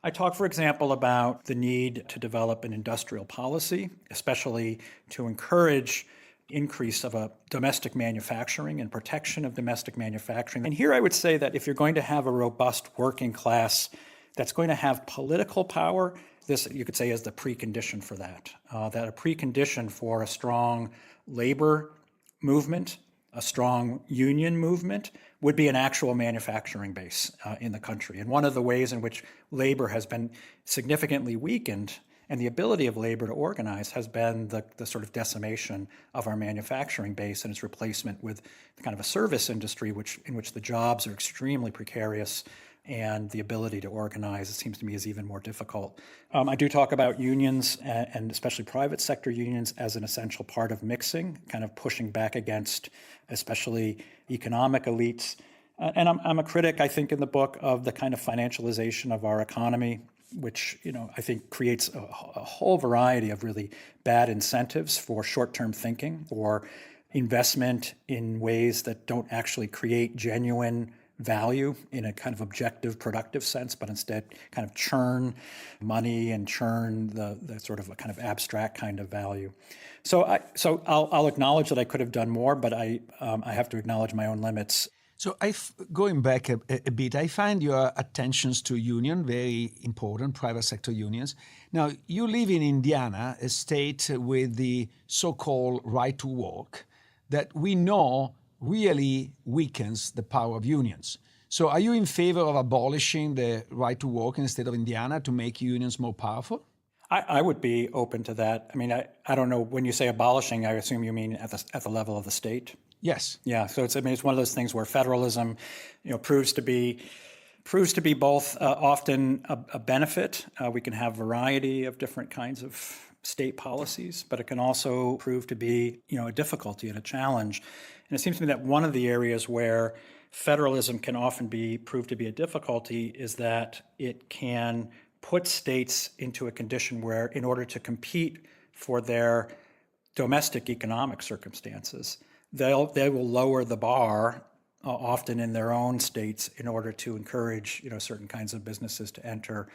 I talk, for example, about the need to develop an industrial policy, especially to encourage increase of a domestic manufacturing and protection of domestic manufacturing. And here I would say that if you're going to have a robust working class that's going to have political power, this you could say is the precondition for that. That a precondition for a strong labor movement, a strong union movement, would be an actual manufacturing base in the country. And one of the ways in which labor has been significantly weakened and the ability of labor to organize has been the sort of decimation of our manufacturing base and its replacement with kind of a service industry in which the jobs are extremely precarious and the ability to organize, it seems to me, is even more difficult. I do talk about unions and especially private sector unions as an essential part of mixing, kind of pushing back against especially economic elites. And I'm a critic, I think, in the book of the kind of financialization of our economy, which I think creates a whole variety of really bad incentives for short-term thinking or investment in ways that don't actually create genuine value in a kind of objective, productive sense, but instead kind of churn money and churn the sort of a kind of abstract kind of value. So I'll acknowledge that I could have done more, but I have to acknowledge my own limits. So going back a bit, I find your attentions to union very important, private sector unions. Now, you live in Indiana, a state with the so-called right to work that we know really weakens the power of unions. So are you in favor of abolishing the right to work in the state of Indiana to make unions more powerful? I would be open to that. I mean, I don't know, when you say abolishing, I assume you mean at the level of the state? Yes. Yeah, so it's one of those things where federalism, proves to be both often a benefit. We can have variety of different kinds of state policies, but it can also prove to be, a difficulty and a challenge. And it seems to me that one of the areas where federalism can often prove to be a difficulty is that it can put states into a condition where, in order to compete for their domestic economic circumstances, they will lower the bar often in their own states in order to encourage certain kinds of businesses to enter